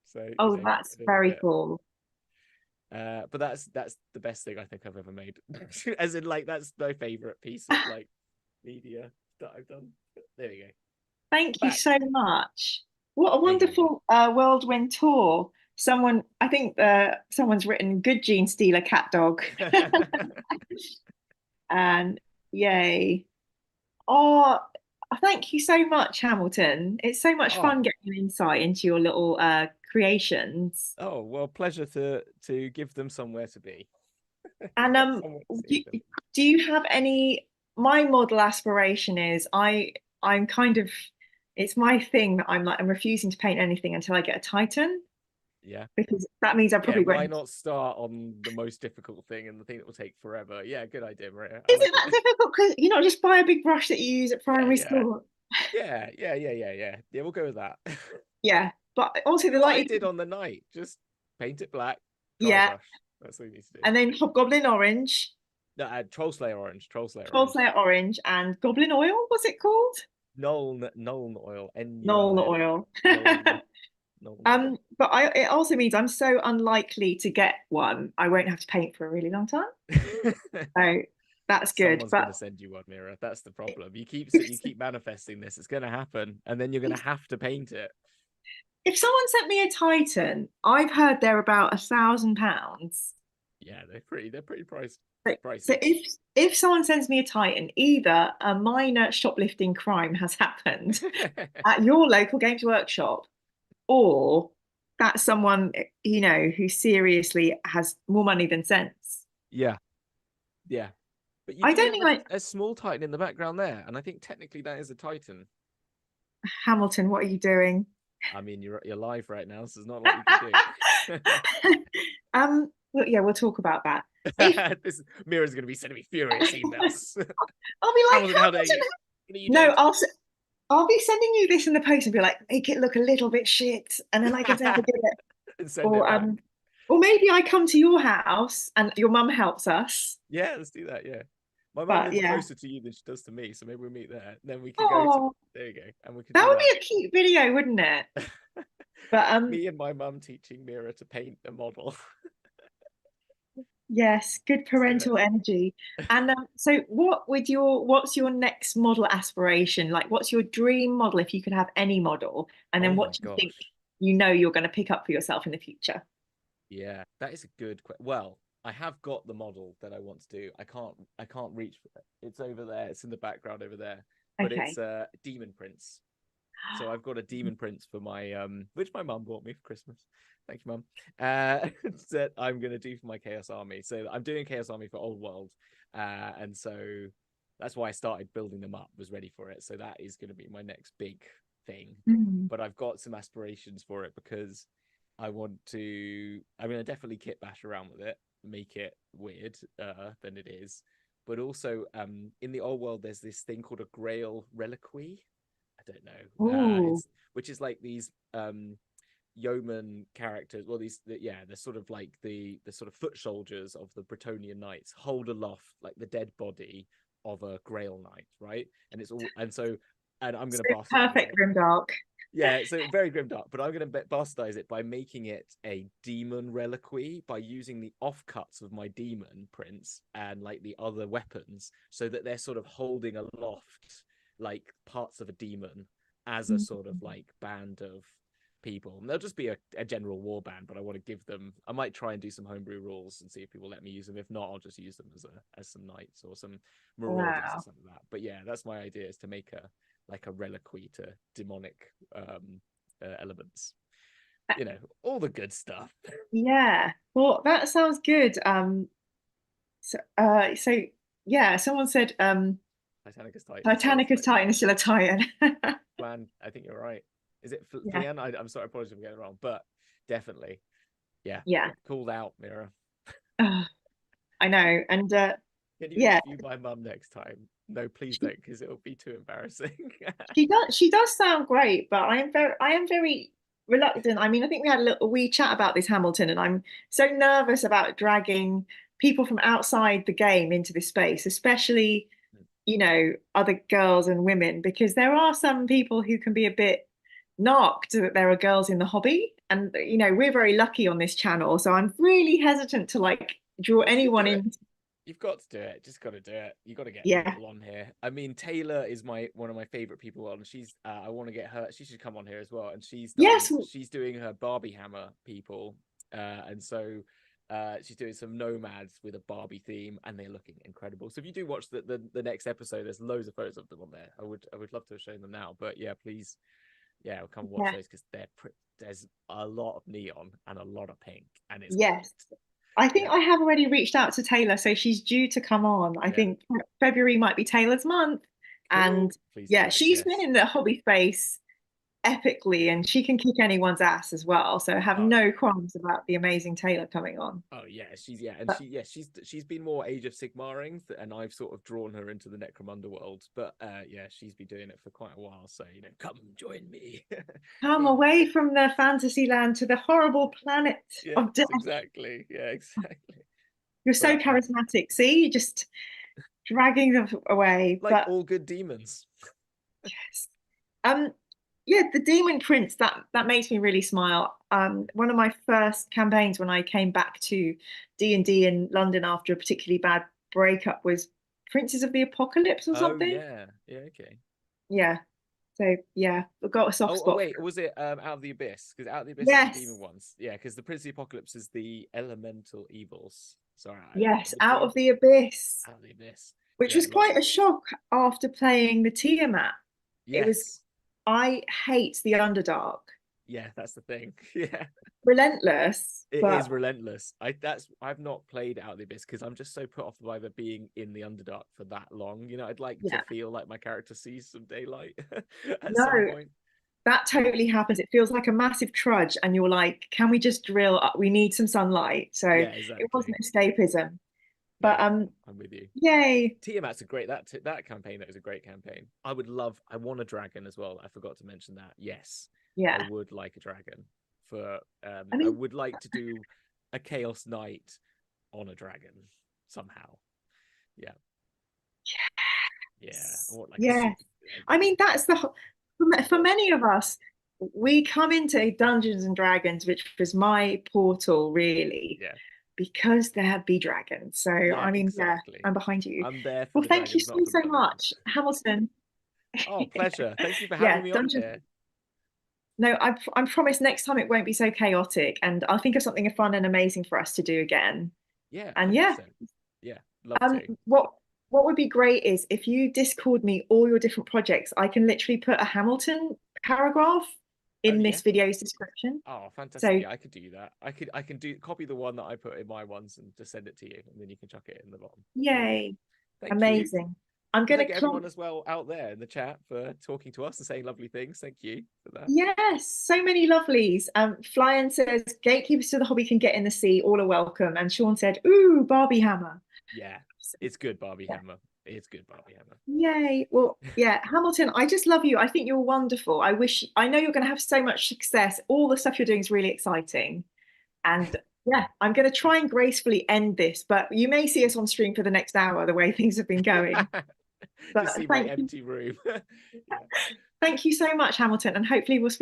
So Oh, that's a little very bit. cool. But that's the best thing I think I've ever made. As in, like, that's my favorite piece of like media that I've done. There we go. Thank you Back. so much. What a There you wonderful whirlwind tour. I think someone's written good gene stealer cat dog. go. And yay. Oh, thank you so much, Hamilton. It's so much Oh, fun getting an insight into your little creations. oh, well, pleasure to give them somewhere to be. And Somewhere to do, see them. do you have any? My model aspiration is I'm kind of it's my thing that I'm refusing to paint anything until I get a Titan Yeah. because that means I Yeah, probably why won't. not start on the most difficult thing and the thing that will take forever? Yeah, good idea, Maria. I Is it like that it. difficult? Because you know, just buy a big brush that you use at Yeah, primary yeah. school. Yeah. Yeah, we'll go with that. Yeah, but also Do the what I light. did on the night. Just paint it black, dry Yeah, brush. That's what you need to do. and then Hobgoblin orange, No, Troll Slayer orange. Troll Slayer orange. Trollslayer orange, and Goblin oil. Was it called? Nuln oil. Nuln Nuln. oil. Nuln. Nuln. But it also means I'm so unlikely to get one. I won't have to paint for a really long time. So that's good. Someone's But gonna send you one, Mira. That's the problem. You keep manifesting this. It's gonna happen, and then you're gonna have to paint it. if someone sent me a Titan, I've heard they're about £1,000. Yeah, they're pretty So pricey. if someone sends me a Titan, either a minor shoplifting crime has happened at your local Games Workshop, or that's someone who seriously has more money than sense. Yeah, yeah. But you I do don't have think like a small Titan in the background there, and I think technically that is a Titan. Hamilton. What are you doing? I mean, you're live right now, so there's not a lot you can do. Well, yeah, we'll talk about that. If This Mira's gonna be sending me furious emails. I'll be like Hamilton, how dare Hamilton, you? What are you no, doing to I'll be sending you this in the post and be like, make it look a little bit shit, and then I can never me? do it. And send it Or back. or maybe I come to your house and your mum helps us. Yeah, let's do that. Yeah. My mum But lives yeah, closer to you than she does to me, so maybe we'll meet there. Then we can go to oh, there you go, and we can that do would that. be a cute video, wouldn't it? But Me and my mum teaching Mira to paint a model. yes, good Let's do it. parental energy. And so what's your next model aspiration? Like what's your dream model if you could have any model? And Oh then my what do you think gosh. you're going to pick up for yourself in the future? Yeah, that is a good question. Well, I have got the model that I want to do. I can't reach for it. It's over there. It's in the background over there. But it's Okay. a Demon Prince. So I've got a Demon Prince for my which my mum bought me for Christmas. Thank you, mum. That I'm gonna do for my Chaos Army. So I'm doing Chaos Army for Old World. And so that's why I started building them up, was ready for it. So that is gonna be my next big thing. Mm. But I've got some aspirations for it because I mean I definitely kit bash around with it, make it weird than it is. But also in the old world there's this thing called a Grail Reliquary. I don't know. Oh. It's which is like these yeoman characters. Well, they're sort of like the sort of foot soldiers of the Bretonian knights hold aloft like the dead body of a Grail knight, right? And it's all and I'm So gonna bastardize perfect it. grimdark. Yeah, so very grimdark, but I'm gonna bastardize it by making it a demon reliquary by using the offcuts of my demon prince and like the other weapons, so that they're sort of holding aloft like parts of a demon as a sort of like band of people. And they'll just be a general war band, but I want to give them. I might try and do some homebrew rules and see if people let me use them. If not, I'll just use them as some knights or some marauders or Wow. something like that. But yeah, that's my idea, is to make a reliquary to demonic elements. You know, all the good stuff. Yeah. Well, that sounds good. So yeah, someone said Titanicus Titan is still a Titanicus Titan. Titan is still a Titan. Flan, I think you're right. Is it Yeah. Flean? I'm sorry, apologies for getting it wrong, but definitely, yeah, Yeah. called out, Mira. Ugh, I know. And Can you yeah, interview my mum next time? No, please don't, because it'll be too embarrassing. she does sound great, but I am very reluctant. I mean, I think we had a little wee chat about this, Hamilton, and I'm so nervous about dragging people from outside the game into this space, especially, other girls and women, because there are some people who can be a bit knocked that there are girls in the hobby. And, we're very lucky on this channel. So I'm really hesitant to like draw You should anyone do it. in. You've got to do it. Just got to do it. You got to get Yeah. people on here. I mean, Taylor is one of my favorite people on. She's I want to get her. She should come on here as well. And Yes. she's doing her Barbie Hammer people. And so she's doing some nomads with a Barbie theme, and they're looking incredible. So if you do watch the next episode, there's loads of photos of them on there. I would love to have shown them now, but yeah, please, yeah, come watch those because there's a lot of neon and a lot of pink, and it's Yes. great. I think I have already reached out to Taylor, so she's due to come on. I think February might be Taylor's month. Cool. And Please yeah, do it. she's been in the hobby space epically, and she can kick anyone's ass as well. So have no qualms about the amazing Taylor coming on. Oh yeah, she's been more Age of Sigmaring, and I've sort of drawn her into the Necromunda world. But yeah, she's been doing it for quite a while. So come join me. Come away from the fantasy land to the horrible planet of death. Exactly. Yeah, exactly. You're so charismatic. See, just dragging them away. Like all good demons. Yes. Yeah, the Demon Prince, that makes me really smile. One of my first campaigns when I came back to D&D in London after a particularly bad breakup was Princes of the Apocalypse or something. Oh yeah, okay. Yeah. So yeah, I've got a soft spot. Oh wait, was it Out of the Abyss? Because Out of the Abyss is the demon ones. Yeah, because the Prince of the Apocalypse is the elemental evils. Sorry. Yes, Out of the Abyss. Out of the Abyss. Which was quite a shock after playing the Tiamat. Yes. It was, I hate the Underdark. Yeah, that's the thing. Yeah. Relentless. It is relentless. I've not played Out of the Abyss because I'm just so put off by the being in the Underdark for that long. I'd like to feel like my character sees some daylight at some point. That totally happens. It feels like a massive trudge, and you're like, can we just drill? We need some sunlight. So it wasn't escapism. But I'm with you. Yay. Tiamat's a great that campaign. That was a great campaign. I want a dragon as well. I forgot to mention that. Yes. Yeah. I would like a dragon for I would like to do a Chaos Knight on a dragon somehow. Yeah. Yeah. I mean, that's for many of us, we come into Dungeons and Dragons, which was my portal, really. Yeah. Because there be dragons. So I mean, I'm behind you. I'm there. Well, thank you so much, Hamilton. Oh, pleasure. Thank you for having me on here. No, I promise next time it won't be so chaotic, and I'll think of something fun and amazing for us to do again. Yeah. And 100%. Love to. What would be great is if you Discord me all your different projects, I can literally put a Hamilton paragraph in this video's description. Oh, fantastic. So, I could do that. I can copy the one that I put in my ones and just send it to you, and then you can chuck it in the bottom. Yay. Amazing. I'm going to thank everyone as well out there in the chat for talking to us and saying lovely things. Thank you for that. Yes, so many lovelies. Flyan says gatekeepers to the hobby can get in the sea, all are welcome. And Sean said, ooh, Barbie Hammer. Yeah, it's good Barbie Hammer. It's good Barbie Hammer. Yay. Well, yeah, Hamilton, I just love you. I think you're wonderful. I know you're going to have so much success. All the stuff you're doing is really exciting. And yeah, I'm going to try and gracefully end this, but you may see us on stream for the next hour, the way things have been going. But see my empty room. Thank you so much, Hamilton, and hopefully we'll speak